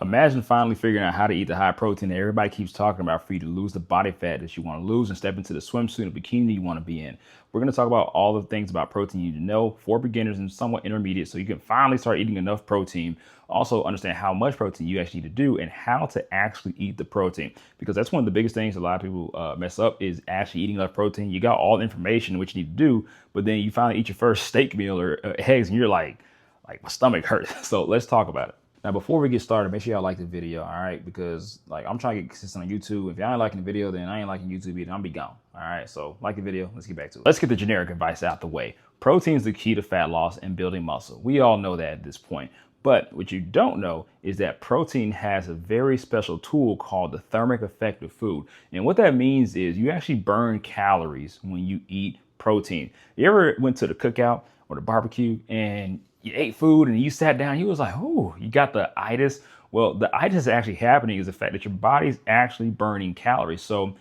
Imagine finally figuring out how to eat the high protein that everybody keeps talking about for you to lose the body fat that you want to lose and step into the swimsuit and bikini you want to be in. We're going to talk about all the things about protein you need to know for beginners and somewhat intermediate so you can finally start eating enough protein. Also understand how much protein you actually need to do and how to actually eat the protein, because that's one of the biggest things a lot of people mess up is actually eating enough protein. You got all the information which you need to do, but then you finally eat your first steak meal or eggs and you're like my stomach hurts. So let's talk about it. Now, before we get started, make sure y'all like the video, all right? Because I'm trying to get consistent on YouTube. If y'all ain't liking the video, then I ain't liking YouTube either. I'm be gone, all right? So like the video, let's get back to it. Let's get the generic advice out the way. Protein is the key to fat loss and building muscle. We all know that at this point. But what you don't know is that protein has a very special tool called the thermic effect of food. And what that means is you actually burn calories when you eat protein. You ever went to the cookout or the barbecue and you ate food and you sat down, you was like, oh, you got the itis. Well, the itis actually happening is the fact that your body's actually burning calories. So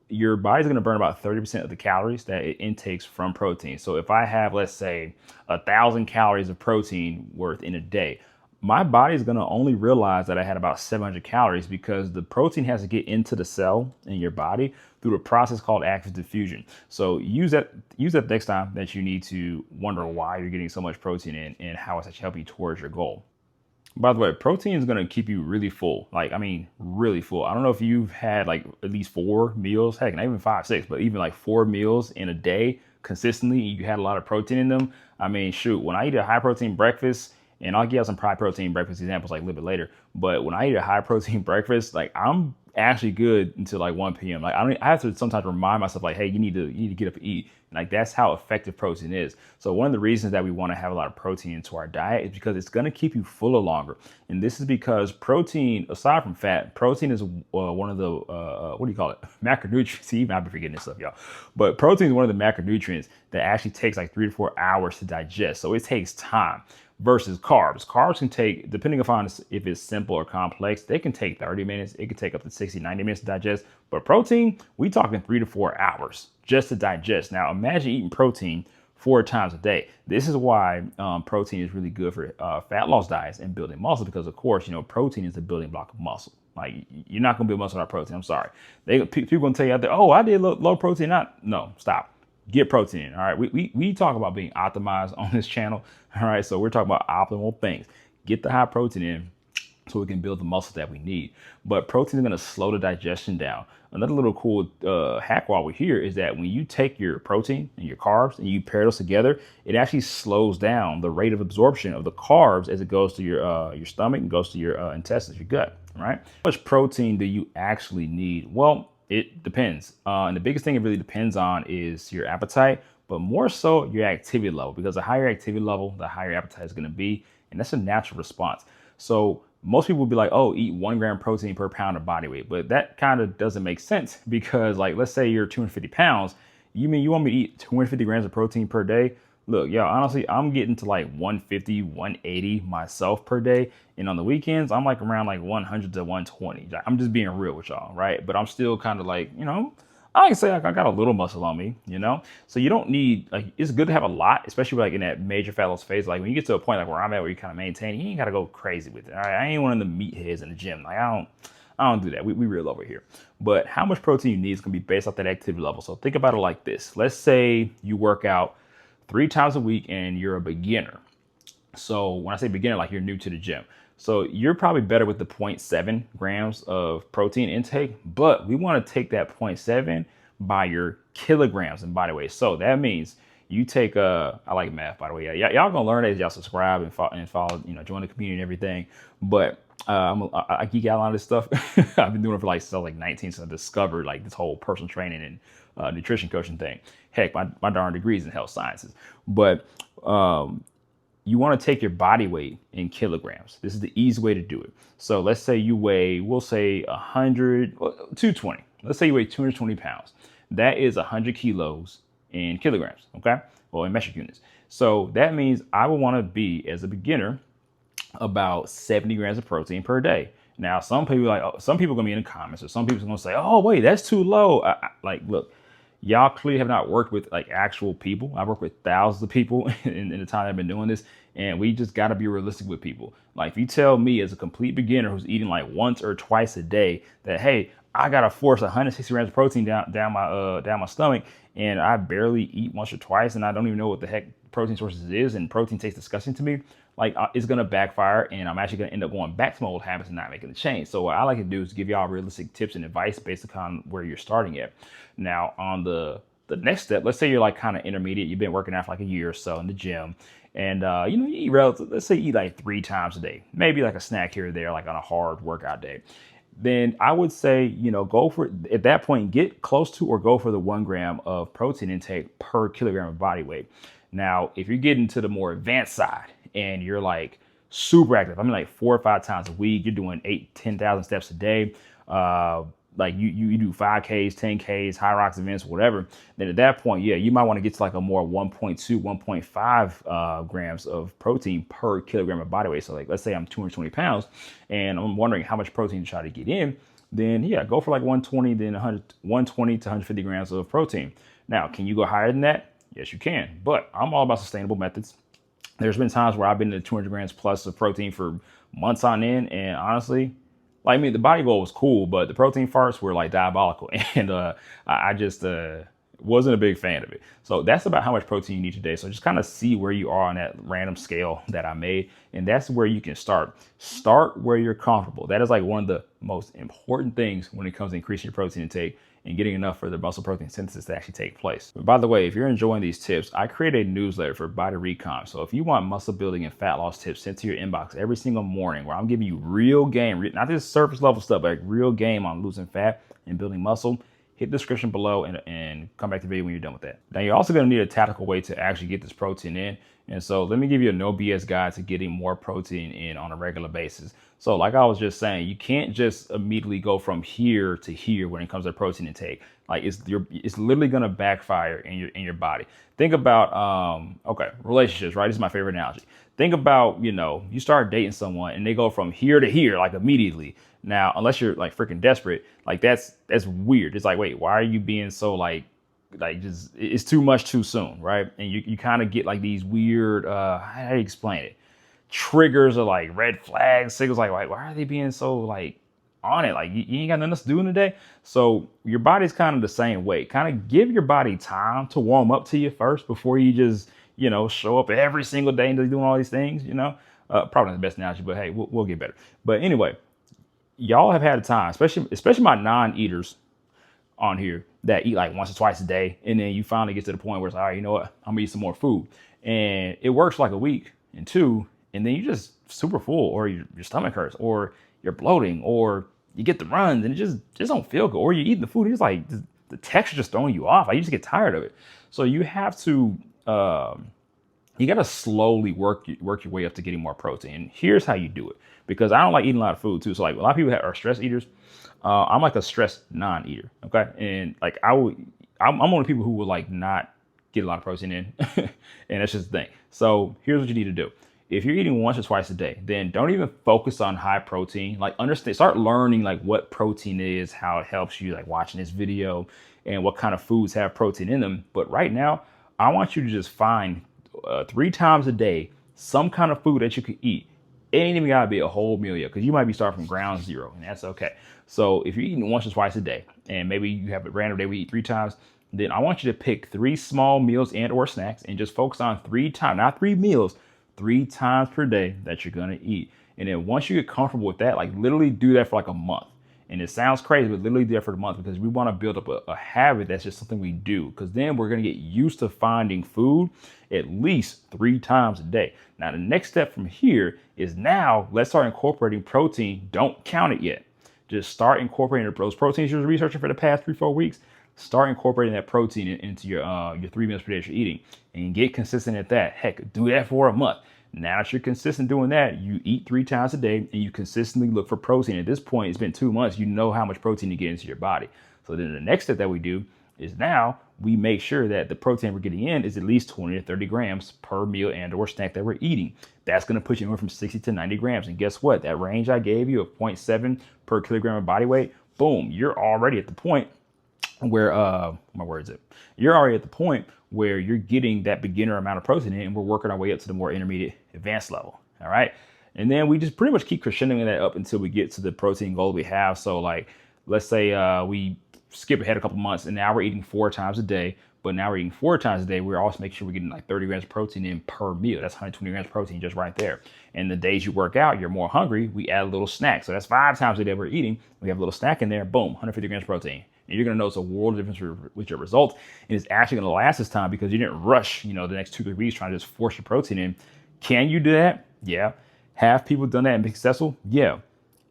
your body's going to burn about 30% of the calories that it intakes from protein. So if I have, let's say, 1,000 calories of protein worth in a day, my body's going to only realize that I had about 700 calories because the protein has to get into the cell in your body through a process called active diffusion. So use that next time that you need to wonder why you're getting so much protein in and how it's actually helping you towards your goal. By the way, protein is going to keep you really full. Really full. I don't know if you've had like at least 4 meals, heck, not even 5, 6, but even like 4 meals in a day consistently. You had a lot of protein in them. I mean, shoot, when I eat a high protein breakfast, and I'll give you some high protein breakfast examples like a little bit later. But when I eat a high protein breakfast, like I'm actually good until like 1 p.m. Like I have to sometimes remind myself like, hey, you need to get up and eat. And like that's how effective protein is. So one of the reasons that we want to have a lot of protein into our diet is because it's going to keep you fuller longer. And this is because protein, aside from fat, protein is one of the what do you call it? Macronutrients. See, I've been forgetting this stuff, y'all. But protein is one of the macronutrients that actually takes like 3 to 4 hours to digest. So it takes time. Versus carbs. Carbs can take, depending upon if it's simple or complex, they can take 30 minutes. It can take up to 60, 90 minutes to digest. But protein, we talking 3 to 4 hours just to digest. Now, imagine eating protein 4 times a day. This is why protein is really good for fat loss diets and building muscle because, of course, protein is the building block of muscle. Like, you're not going to build muscle without protein. I'm sorry. People going to tell you out there, oh, I did low protein. No, stop. Get protein in. All right. We talk about being optimized on this channel. All right. So we're talking about optimal things. Get the high protein in so we can build the muscle that we need. But protein is going to slow the digestion down. Another little cool hack while we're here is that when you take your protein and your carbs and you pair those together, it actually slows down the rate of absorption of the carbs as it goes to your stomach and goes to your intestines, your gut. Right. How much protein do you actually need? Well, it depends. And the biggest thing it really depends on is your appetite, but more so your activity level, because the higher activity level, the higher appetite is going to be. And that's a natural response. So most people will be like, oh, eat 1 gram protein per pound of body weight. But that kind of doesn't make sense because, like, let's say you're 250 pounds. You mean you want me to eat 250 grams of protein per day? Look, y'all, honestly, I'm getting to like 150, 180 myself per day. And on the weekends, I'm like around like 100 to 120. I'm just being real with y'all, right? But I'm still kind of like, I can say I got a little muscle on me, So you don't need, like, it's good to have a lot, especially like in that major fat loss phase. Like when you get to a point like where I'm at, where you kind of maintain, you ain't got to go crazy with it. All right. I ain't one of the meatheads in the gym. Like I don't do that. We real over here. But how much protein you need is going to be based off that activity level. So think about it like this. Let's say you work out 3 times a week and you're a beginner. So when I say beginner, like you're new to the gym. So you're probably better with the 0.7 grams of protein intake, but we want to take that 0.7 by your kilograms in body weight. So that means you take I like math, by the way. Y'all gonna learn as y'all subscribe and follow, join the community and everything. But I geek out on this stuff. I've been doing it for since I was 19, since I discovered like this whole personal training and nutrition coaching thing. Heck, my darn degrees in health sciences. But you want to take your body weight in kilograms. This is the easy way to do it. So let's say you weigh, we'll say 220. Let's say you weigh 220 pounds. That is 100 kilos in kilograms, okay? Well, in metric units. So that means I would want to be, as a beginner, about 70 grams of protein per day. Now, some people gonna be in the comments, or some people are gonna say, "Oh, wait, that's too low." Look, y'all clearly have not worked with like actual people. I've worked with thousands of people in the time I've been doing this, And we just got to be realistic with people. Like if you tell me as a complete beginner who's eating like once or twice a day that, hey, I got to force 160 grams of protein down my stomach, and I barely eat once or twice, and I don't even know what the heck protein sources is, and protein tastes disgusting to me, like it's going to backfire, and I'm actually going to end up going back to my old habits and not making the change. So what I like to do is give y'all realistic tips and advice based upon where you're starting at. Now on the next step, let's say you're like kind of intermediate, you've been working out for like a year or so in the gym, and you eat let's say you eat like 3 times a day, maybe like a snack here or there, like on a hard workout day. Then I would say, go for, at that point, get close to or go for the 1 gram of protein intake per kilogram of body weight. Now, if you're getting to the more advanced side and you're like super active, I mean like 4 or 5 times a week, you're doing 10,000 steps a day, like you do 5Ks, 10Ks, high rocks events, whatever, then at that point, yeah, you might want to get to like a more 1.2, 1.5 grams of protein per kilogram of body weight. So like, let's say I'm 220 pounds and I'm wondering how much protein to try to get in, then yeah, go for like 120, then 120 to 150 grams of protein. Now, can you go higher than that? Yes, you can, but I'm all about sustainable methods. There's been times where I've been to 200 grams plus of protein for months on end, and honestly, like, I mean, the body goal was cool, but the protein farts were like diabolical, and I just wasn't a big fan of it. So that's about how much protein you need today. So just kind of see where you are on that random scale that I made, and that's where you can start. Start where you're comfortable. That is like one of the most important things when it comes to increasing your protein intake and getting enough for the muscle protein synthesis to actually take place. But by the way, if you're enjoying these tips, I create a newsletter for Body Recon. So if you want muscle building and fat loss tips sent to your inbox every single morning, where I'm giving you real game, not just surface level stuff, but like real game on losing fat and building muscle, hit the description below and come back to the video when you're done with that. Now, you're also going to need a tactical way to actually get this protein in. And so let me give you a no BS guide to getting more protein in on a regular basis. So like I was just saying, you can't just immediately go from here to here when it comes to protein intake. Like it's literally going to backfire in your body. Think about, relationships, right? This is my favorite analogy. Think about, you start dating someone and they go from here to here, like immediately. Now, unless you're like freaking desperate, like that's weird. It's like, wait, why are you being so like just, it's too much too soon, right? And you kind of get like these weird, how do you explain it? Triggers or like red flags, signals, like why are they being so like on it? Like you ain't got nothing else to do in the day. So your body's kind of the same way. Kind of give your body time to warm up to you first before you just, show up every single day and just doing all these things, probably not the best analogy, but hey, we'll get better. But anyway, y'all have had a time, especially my non-eaters on here that eat like once or twice a day. And then you finally get to the point where it's like, all right, you know what? I'm gonna eat some more food. And it works like a week and 2, and then you're just super full, or your stomach hurts, or you're bloating, or you get the runs and it just don't feel good, or you're eating the food. It's like the texture just throwing you off. Like you just get tired of it. So you have to, you got to slowly work your way up to getting more protein. And here's how you do it, because I don't like eating a lot of food too. So like a lot of people are stress eaters. I'm like a stress non-eater. Okay. And like I'm one of the people who would like not get a lot of protein in. And that's just the thing. So here's what you need to do. If you're eating once or twice a day, then don't even focus on high protein. Like start learning like what protein is, how it helps you, like watching this video and what kind of foods have protein in them. But right now, I want you to just find 3 times a day some kind of food that you could eat. It ain't even gotta be a whole meal yet, because you might be starting from ground zero, and that's okay. So if you're eating once or twice a day, and maybe you have a random day we eat 3 times, then I want you to pick 3 small meals and or snacks and just focus on 3 times, not 3 meals, 3 times per day that you're gonna eat. And then once you get comfortable with that, like literally do that for like a month. And it sounds crazy, but literally do that for a month, because we want to build up a habit that's just something we do, because then we're going to get used to finding food at least 3 times a day. Now, the next step from here is now let's start incorporating protein. Don't count it yet. Just start incorporating those proteins you're researching for the past 3-4 weeks. Start incorporating that protein into your 3 meals per day that you're eating, and get consistent at that. Heck, do that for a month. Now that you're consistent doing that, you eat 3 times a day and you consistently look for protein. At this point, it's been 2 months. You know how much protein to get into your body. So then the next step that we do is now we make sure that the protein we're getting in is at least 20 to 30 grams per meal and or snack that we're eating. That's going to put you anywhere from 60 to 90 grams. And guess what? That range I gave you of 0.7 per kilogram of body weight, boom, you're already at the point where where is it? You're already at the point where you're getting that beginner amount of protein in, and we're working our way up to the more intermediate advanced level. All right. And then we just pretty much keep crescendoing that up until we get to the protein goal we have. So like, let's say we skip ahead a couple months and now we're eating 4 times a day. But now we're eating 4 times a day. We're also making sure we're getting like 30 grams of protein in per meal. That's 120 grams of protein just right there. And the days you work out, you're more hungry, we add a little snack. So that's 5 times a day we're eating. We have a little snack in there, boom, 150 grams of protein. And you're gonna notice a world of difference with your results. And it's actually gonna last this time because you didn't rush, the next 2-3 weeks trying to just force your protein in. Can you do that? Yeah. Have people done that and be successful? Yeah.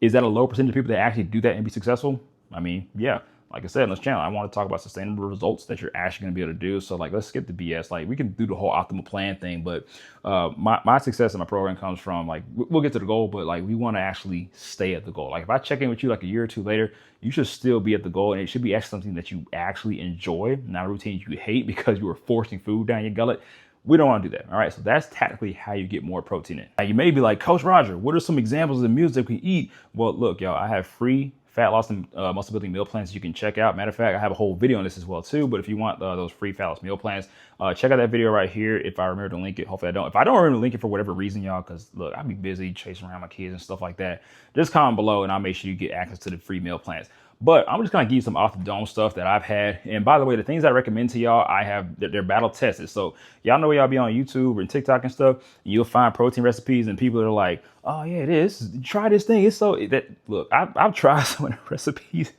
Is that a low percentage of people that actually do that and be successful? I mean, yeah. Like I said on this channel, I want to talk about sustainable results that you're actually going to be able to do. So like, let's skip the BS. Like we can do the whole optimal plan thing, but my success in my program comes from like, we'll get to the goal, but like we want to actually stay at the goal. Like if I check in with you like a year or 2 later, you should still be at the goal, and it should be actually something that you actually enjoy, not a routine you hate because you were forcing food down your gullet. We don't want to do that. All right. So that's tactically how you get more protein in. Now you may be like, Coach Roger, what are some examples of the meals that we can eat? Well, look, y'all, I have free fat loss and muscle building meal plans you can check out. Matter of fact, I have a whole video on this as well too. But if you want those free fat loss meal plans, check out that video right here. If I remember to link it, hopefully I don't. If I don't remember to link it for whatever reason, y'all, because look, I'll be busy chasing around my kids and stuff like that. Just comment below and I'll make sure you get access to the free meal plans. But I'm just gonna give you some off the dome stuff that I've had. And by the way, the things I recommend to y'all, they're battle tested. So y'all know y'all be on YouTube and TikTok and stuff, and you'll find protein recipes and people are like, oh yeah, it is. Try this thing. It's so that look, I've tried some of the recipes.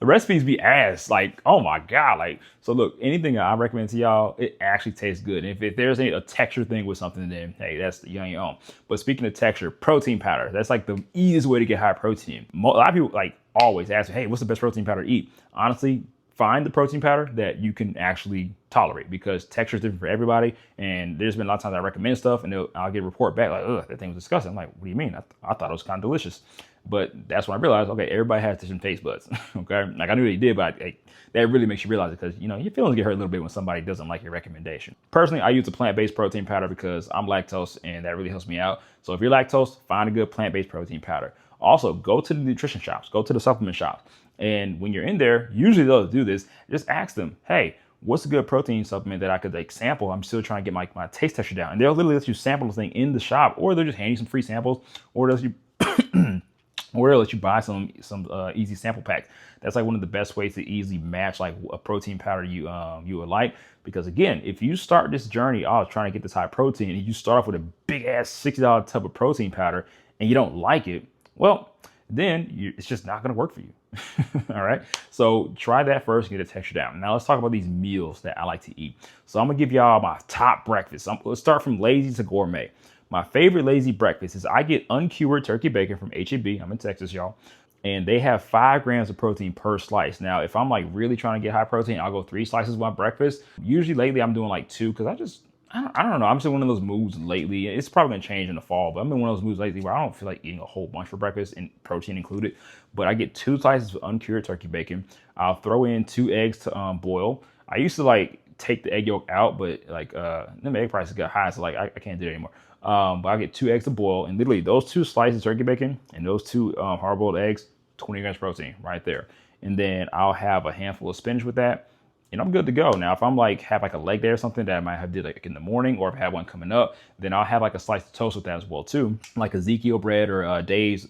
The recipes be ass, like, oh my God. Like, so look, anything I recommend to y'all, it actually tastes good. And if there's a texture thing with something, then hey, that's you on your own. But speaking of texture, protein powder, that's like the easiest way to get high protein. A lot of people like always ask me, hey, what's the best protein powder to eat? Honestly, find the protein powder that you can actually tolerate because texture is different for everybody. And there's been a lot of times I recommend stuff and I'll get a report back like, ugh, that thing was disgusting. I'm like, what do you mean? I thought it was kind of delicious. But that's when I realized, okay, everybody has different taste buds. Okay. Like I knew they did, but that really makes you realize it because, your feelings get hurt a little bit when somebody doesn't like your recommendation. Personally, I use a plant-based protein powder because I'm lactose and that really helps me out. So if you're lactose, find a good plant-based protein powder. Also, go to the nutrition shops, go to the supplement shops. And when you're in there, usually they'll do this, just ask them, hey, what's a good protein supplement that I could like sample? I'm still trying to get my taste texture down. And they'll literally let you sample the thing in the shop, or they'll just hand you some free samples, or they'll let you buy some easy sample packs. That's like one of the best ways to easily match like a protein powder you would like. Because again, if you start this journey, trying to get this high protein, and you start off with a big ass $60 tub of protein powder and you don't like it, well, then it's just not going to work for you. All right. So try that first and get the texture down. Now let's talk about these meals that I like to eat. So I'm going to give y'all my top breakfast. Let's start from lazy to gourmet. My favorite lazy breakfast is I get uncured turkey bacon from H-E-B. I'm in Texas, y'all. And they have 5 grams of protein per slice. Now, if I'm like really trying to get high protein, I'll go 3 slices with my breakfast. Usually lately I'm doing like 2 because I don't know. I'm just in one of those moods lately. It's probably gonna change in the fall, but I'm in one of those moods lately where I don't feel like eating a whole bunch for breakfast and protein included. But I get 2 slices of uncured turkey bacon. I'll throw in 2 eggs to boil. I used to like take the egg yolk out, but like them egg prices got high, so like I can't do it anymore. But I get 2 eggs to boil, and literally those 2 slices of turkey bacon and those 2 hard-boiled eggs, 20 grams protein right there. And then I'll have a handful of spinach with that, and I'm good to go. Now, if I'm like have like a leg day or something that I might have did like in the morning, or if I have one coming up, then I'll have like a slice of toast with that as well too, like Ezekiel bread or Dave's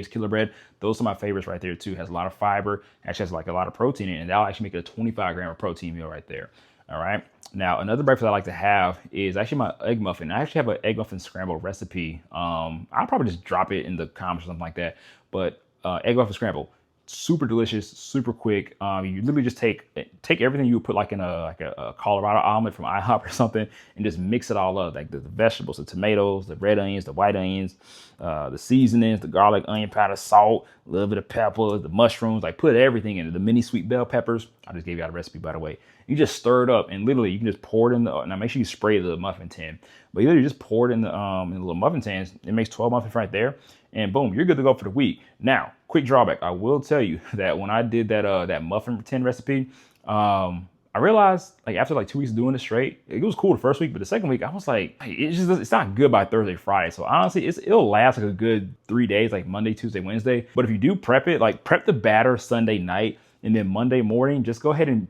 Killer bread. Those are my favorites right there too. Has a lot of fiber, actually has like a lot of protein in it, and that'll actually make it a 25 gram of protein meal right there. All right. Now, another breakfast I like to have is actually my egg muffin. I actually have an egg muffin scramble recipe. I'll probably just drop it in the comments or something like that. But egg muffin scramble, super delicious, super quick. You literally just take everything you would put like in a Colorado omelet from IHOP or something, and just mix it all up, like the vegetables, the tomatoes, the red onions, the white onions, the seasonings, the garlic, onion powder, salt, a little bit of pepper, the mushrooms. Like put everything in it. The mini sweet bell peppers. I just gave you out a recipe, by the way. You just stir it up, and literally you can just pour it in the. Now make sure you spray the muffin tin, but you literally just pour it in the little muffin tins. It makes 12 muffins right there, and boom, you're good to go for the week. Now, quick drawback. I will tell you that when I did that muffin tin recipe, I realized like after like 2 weeks of doing it straight, it was cool the first week, but the second week I was like, it's not good by Thursday, Friday. So honestly, it'll last like a good 3 days, like Monday, Tuesday, Wednesday. But if you do prep it, like prep the batter Sunday night, And then Monday morning, just go ahead and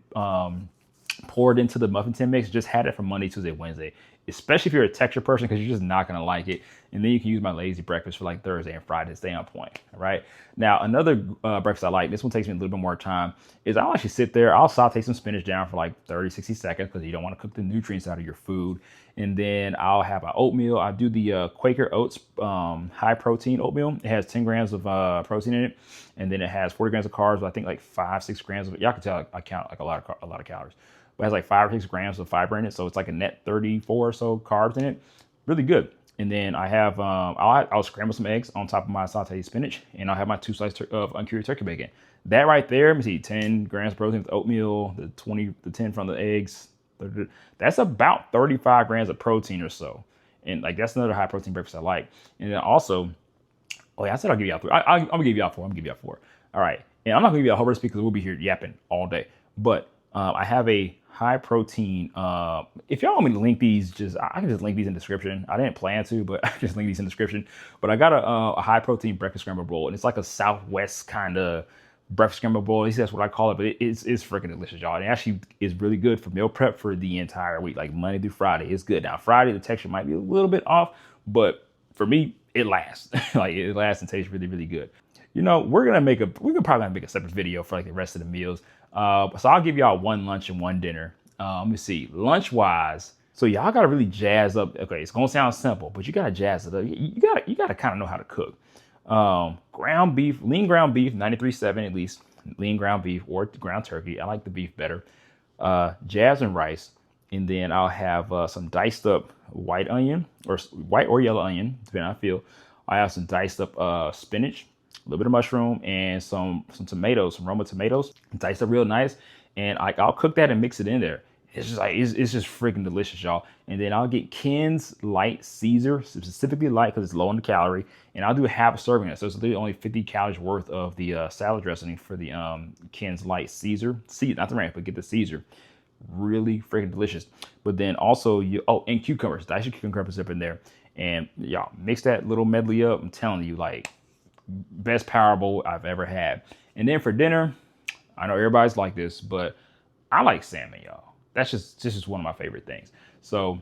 pour it into the muffin tin mix. Just had it for Monday, Tuesday, Wednesday, especially if you're a texture person, because you're just not going to like it. And then you can use my lazy breakfast for like Thursday and Friday to stay on point. All right. Now, another breakfast I like, this one takes me a little bit more time, is I'll actually sit there. I'll saute some spinach down for like 30, 60 seconds because you don't want to cook the nutrients out of your food. And then I'll have an oatmeal. I do the Quaker Oats high protein oatmeal. It has 10 grams of protein in it. And then it has 40 grams of carbs, but I think like 5-6 grams of it. Y'all can tell I count like a lot of calories. But it has like 5 or 6 grams of fiber in it. So it's like a net 34 or so carbs in it. Really good. And then I have, I'll scramble some eggs on top of my sauteed spinach, and I'll have my 2 slices of uncured turkey bacon. That right there, let me see, 10 grams of protein with oatmeal, the 10 from the eggs. That's about 35 grams of protein or so. And like, that's another high protein breakfast I like. And then also, oh yeah, I said I'll give you all 3. I'm gonna give you all 4. I'm gonna give you all 4. All right. And I'm not gonna give you a whole recipe because we'll be here yapping all day. But I have a high protein. If y'all want me to link these, I can just link these in the description. I didn't plan to, but I just link these in the description. But I got a high protein breakfast scrambled bowl, and it's like a Southwest kind of breakfast scrambled bowl. At least that's what I call it, but it's freaking delicious, y'all. And it actually is really good for meal prep for the entire week, like Monday through Friday. It's good. Now Friday, the texture might be a little bit off, but for me, it lasts. Like it lasts and tastes really, really good. You know, we're could probably make a separate video for like the rest of the meals. So I'll give y'all one lunch and one dinner. Let me see, lunch wise. So y'all gotta really jazz up. Okay, it's gonna sound simple, but you gotta jazz it up. You gotta kind of know how to cook. Ground beef, lean ground beef, 93.7 at least. Lean ground beef or ground turkey. I like the beef better. Jasmine rice, and then I'll have some diced up white onion or white or yellow onion, depending on how I feel. I have some diced up spinach, a little bit of mushroom, and some tomatoes, some Roma tomatoes, diced up real nice. And I'll cook that and mix it in there. It's just like, it's just freaking delicious, y'all. And then I'll get Ken's Light Caesar, specifically light because it's low in the calorie. And I'll do a half a serving of it. So it's literally only 50 calories worth of the salad dressing for the Ken's Light Caesar. Not the ranch, but get the Caesar. Really freaking delicious. But then also, and cucumbers. Dice your cucumbers up in there. And y'all, mix that little medley up. I'm telling you, like, best power bowl I've ever had. And then for dinner, I know everybody's like this, but I like salmon, y'all. That's just one of my favorite things. So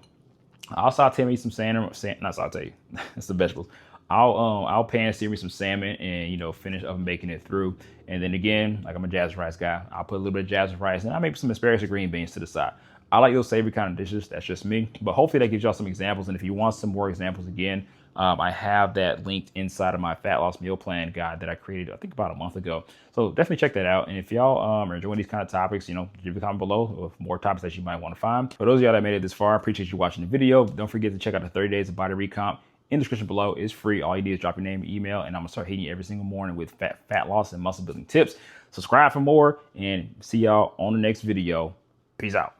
I'll saute me some salmon, not saute, that's the vegetables. I'll pan sear me some salmon and, finish up making it through. And then again, like I'm a jasmine rice guy, I'll put a little bit of jasmine rice and I'll make some asparagus or green beans to the side. I like those savory kind of dishes. That's just me. But hopefully that gives y'all some examples. And if you want some more examples again, I have that linked inside of my fat loss meal plan guide that I created, I think about a month ago. So definitely check that out. And if y'all are enjoying these kind of topics, leave a comment below with more topics that you might want to find. For those of y'all that made it this far, I appreciate you watching the video. Don't forget to check out the 30 Days of Body Recomp. In the description below is free. All you need is drop your name and email, and I'm gonna start hitting you every single morning with fat loss and muscle building tips. Subscribe for more, and see y'all on the next video. Peace out.